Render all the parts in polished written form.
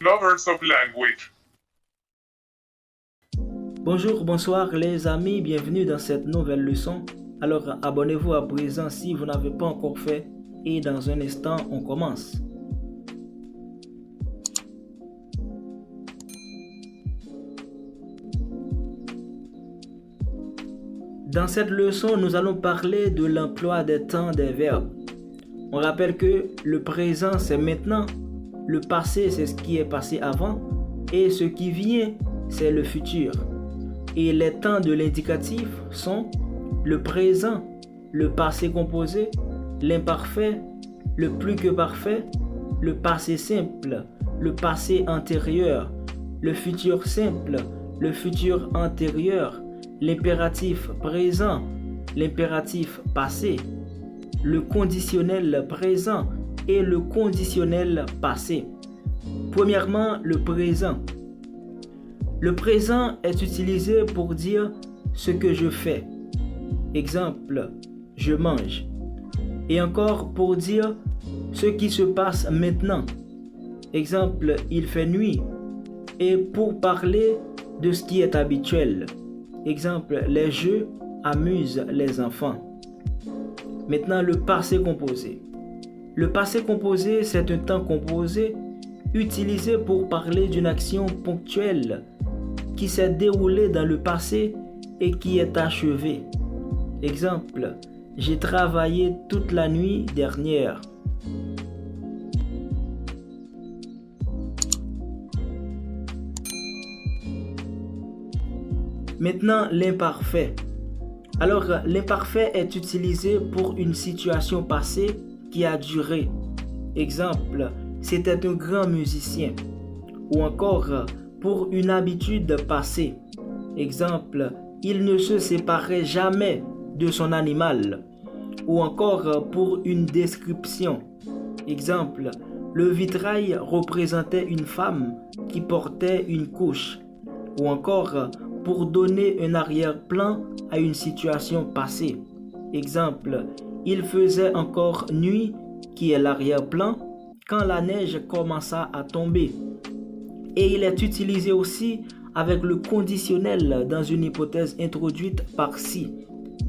lovers of language. Bonjour, bonsoir les amis, bienvenue dans cette nouvelle leçon. Alors abonnez-vous à présent si vous n'avez pas encore fait et dans un instant on commence. Dans cette leçon, nous allons parler de l'emploi des temps des verbes. On rappelle que le présent c'est maintenant, le passé c'est ce qui est passé avant et ce qui vient c'est le futur. Et les temps de l'indicatif sont le présent, le passé composé, l'imparfait, le plus que parfait, le passé simple, le passé antérieur, le futur simple, le futur antérieur, l'impératif présent, l'impératif passé, le conditionnel présent et le conditionnel passé. Premièrement, le présent. Le présent est utilisé pour dire ce que je fais. Exemple, je mange. Et encore pour dire ce qui se passe maintenant. Exemple, il fait nuit. Et pour parler de ce qui est habituel. Exemple, les jeux amusent les enfants. Maintenant, le passé composé. Le passé composé, c'est un temps composé utilisé pour parler d'une action ponctuelle qui s'est déroulée dans le passé et qui est achevée. Exemple, j'ai travaillé toute la nuit dernière. Maintenant, l'imparfait. Alors, l'imparfait est utilisé pour une situation passée qui a duré. Exemple, c'était un grand musicien. Ou encore, pour une habitude passée. Exemple, il ne se séparait jamais de son animal. Ou encore, pour une description. Exemple, le vitrail représentait une femme qui portait une couche. Ou encore, pour donner un arrière-plan à une situation passée. Exemple, il faisait encore nuit, qui est l'arrière-plan, quand la neige commença à tomber. Et il est utilisé aussi avec le conditionnel dans une hypothèse introduite par si.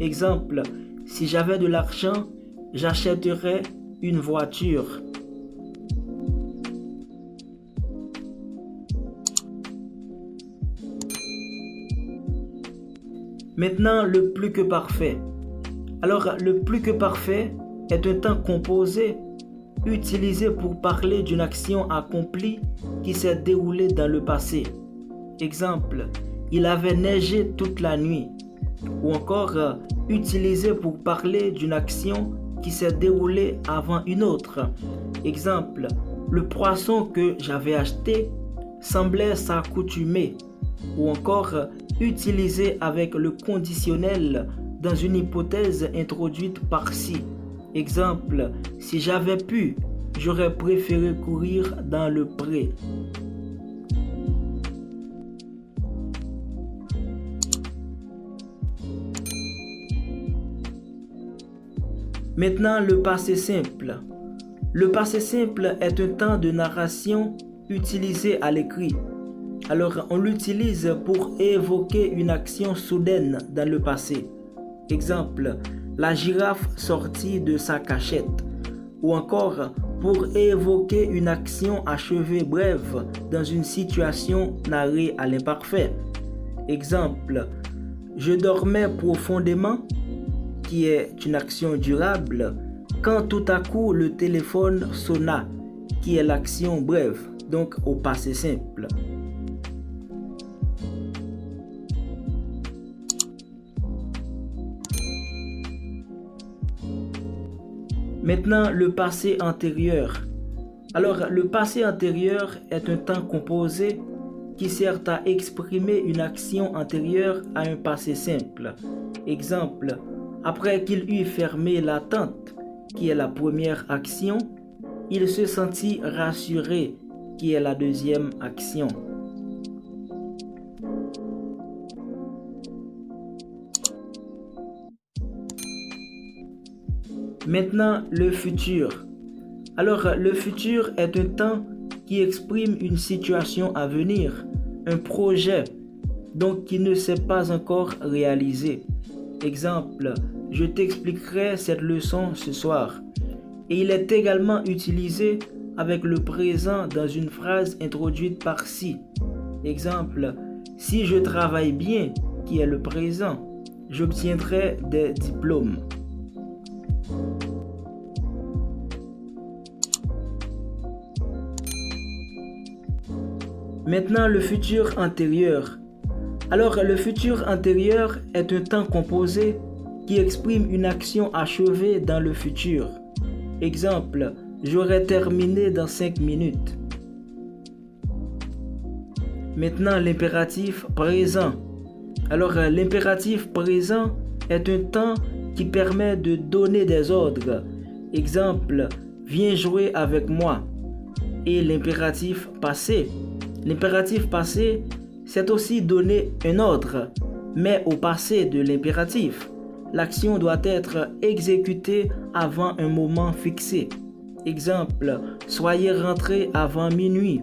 Exemple, si j'avais de l'argent, j'achèterais une voiture. Maintenant, le plus que parfait. Alors, le plus que parfait est un temps composé utilisé pour parler d'une action accomplie qui s'est déroulée dans le passé. Exemple, il avait neigé toute la nuit. Ou encore, utilisé pour parler d'une action qui s'est déroulée avant une autre. Exemple, le poisson que j'avais acheté semblait s'accoutumer. Ou encore, utilisé avec le conditionnel dans une hypothèse introduite par si. Exemple, si j'avais pu, j'aurais préféré courir dans le pré. Maintenant, le passé simple. Le passé simple est un temps de narration utilisé à l'écrit. Alors, on l'utilise pour évoquer une action soudaine dans le passé. Exemple, la girafe sortit de sa cachette. Ou encore, pour évoquer une action achevée brève dans une situation narrée à l'imparfait. Exemple, je dormais profondément, qui est une action durable, quand tout à coup le téléphone sonna, qui est l'action brève, donc au passé simple. Maintenant, le passé antérieur. Alors, le passé antérieur est un temps composé qui sert à exprimer une action antérieure à un passé simple. Exemple, après qu'il eut fermé la tente, qui est la première action, il se sentit rassuré, qui est la deuxième action. Maintenant, le futur. Alors, le futur est un temps qui exprime une situation à venir, un projet, donc qui ne s'est pas encore réalisé. Exemple, je t'expliquerai cette leçon ce soir. Et il est également utilisé avec le présent dans une phrase introduite par si. Exemple, si je travaille bien, qui est le présent, j'obtiendrai des diplômes. Maintenant, le futur antérieur. Alors, le futur antérieur est un temps composé qui exprime une action achevée dans le futur. Exemple, j'aurai terminé dans 5 minutes. Maintenant, l'impératif présent. Alors, l'impératif présent est un temps qui permet de donner des ordres. Exemple, viens jouer avec moi. Et l'impératif passé. L'impératif passé, c'est aussi donner un ordre, mais au passé de l'impératif. L'action doit être exécutée avant un moment fixé. Exemple, soyez rentrés avant minuit.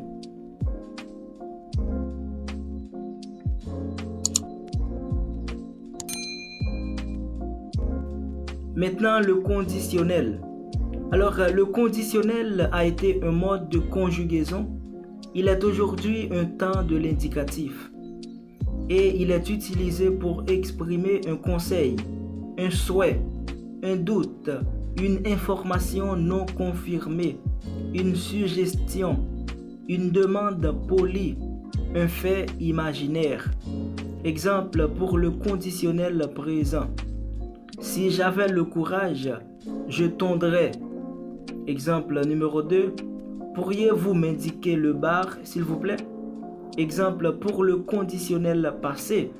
Maintenant, le conditionnel. Alors, le conditionnel a été un mode de conjugaison. Il est aujourd'hui un temps de l'indicatif. Et il est utilisé pour exprimer un conseil, un souhait, un doute, une information non confirmée, une suggestion, une demande polie, un fait imaginaire. Exemple pour le conditionnel présent. Si j'avais le courage, je tondrais. Exemple numéro 2. Pourriez-vous m'indiquer le bar, s'il vous plaît? Exemple pour le conditionnel passé.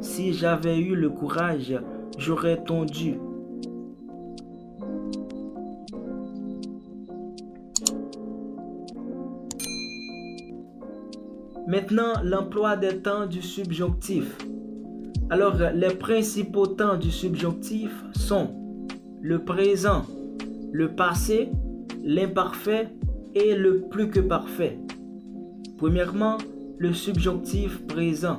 Si j'avais eu le courage, j'aurais tondu. Maintenant, l'emploi des temps du subjonctif. Alors, les principaux temps du subjonctif sont le présent, le passé, l'imparfait et le plus que parfait. Premièrement, le subjonctif présent.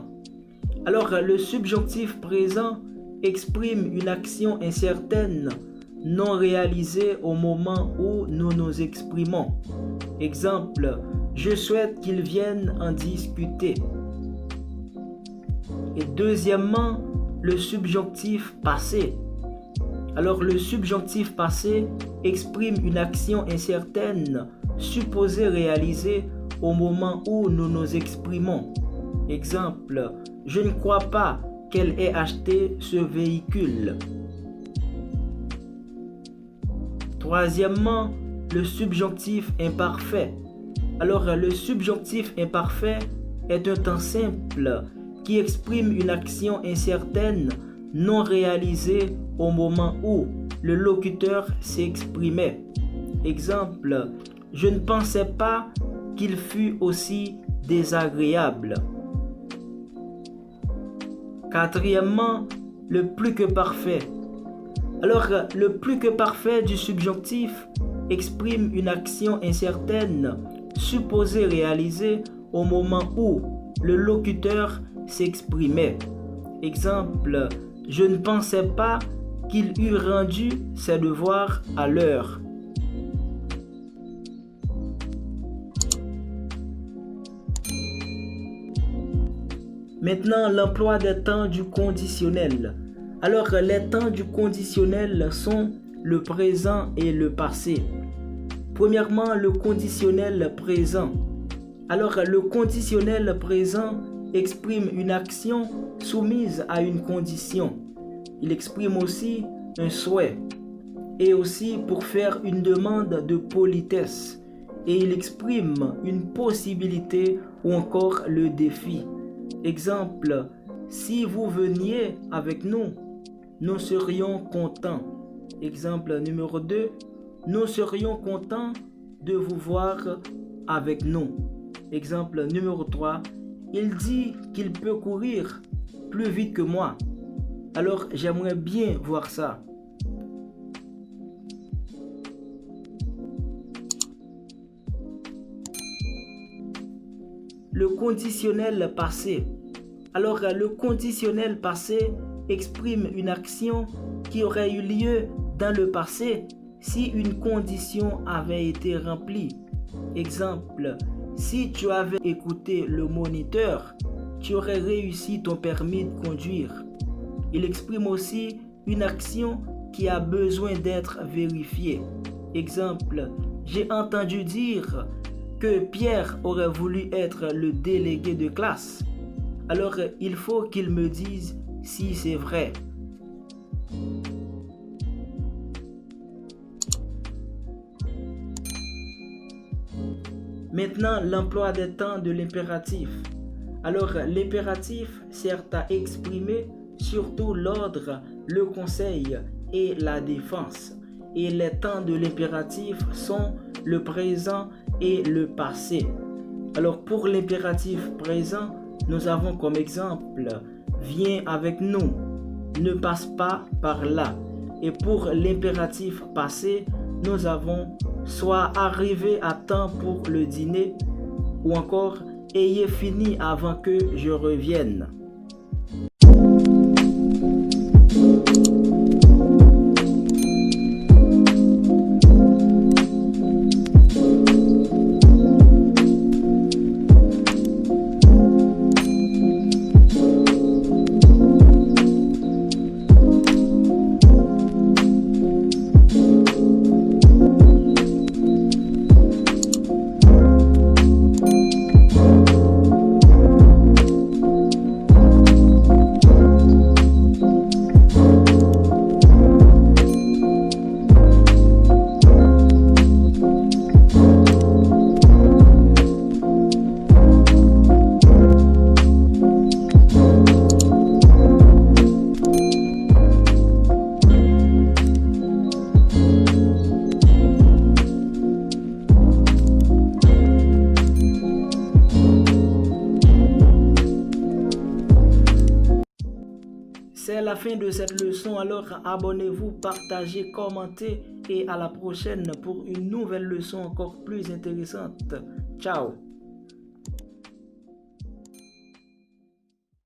Alors, le subjonctif présent exprime une action incertaine, non réalisée au moment où nous nous exprimons. Exemple, je souhaite qu'ils viennent en discuter. Et deuxièmement, le subjonctif passé. Alors, le subjonctif passé exprime une action incertaine, supposée réalisée au moment où nous nous exprimons. Exemple, je ne crois pas qu'elle ait acheté ce véhicule. Troisièmement, le subjonctif imparfait. Alors, le subjonctif imparfait est un temps simple qui exprime une action incertaine non réalisée au moment où le locuteur s'exprimait. Exemple, je ne pensais pas qu'il fût aussi désagréable. Quatrièmement, le plus que parfait. Alors, le plus que parfait du subjonctif exprime une action incertaine supposée réalisée au moment où le locuteur s'exprimait. Exemple, je ne pensais pas qu'il eût rendu ses devoirs à l'heure. Maintenant, l'emploi des temps du conditionnel. Alors, les temps du conditionnel sont le présent et le passé. Premièrement, le conditionnel présent. Alors, le conditionnel présent exprime une action soumise à une condition. Il exprime aussi un souhait et aussi pour faire une demande de politesse. Et il exprime une possibilité ou encore le défi. Exemple, si vous veniez avec nous, nous serions contents. Exemple numéro 2, nous serions contents de vous voir avec nous. Exemple numéro 3, il dit qu'il peut courir plus vite que moi. Alors j'aimerais bien voir ça. le conditionnel passé. Alors, le conditionnel passé exprime une action qui aurait eu lieu dans le passé si une condition avait été remplie. Exemple, si tu avais écouté le moniteur, tu aurais réussi ton permis de conduire. Il exprime aussi une action qui a besoin d'être vérifiée. Exemple, j'ai entendu dire que Pierre aurait voulu être le délégué de classe. Alors, il faut qu'il me dise si c'est vrai. Maintenant, l'emploi des temps de l'impératif. Alors, l'impératif sert à exprimer surtout l'ordre, le conseil et la défense. Et les temps de l'impératif sont le présent et le passé. Alors, pour l'impératif présent, nous avons comme exemple « Viens avec nous »,« Ne passe pas par là ». Et pour l'impératif passé, nous avons « Sois arrivé à temps pour le dîner » ou encore « Ayez fini avant que je revienne ». C'est la fin de cette leçon, alors abonnez-vous, partagez, commentez et à la prochaine pour une nouvelle leçon encore plus intéressante. Ciao!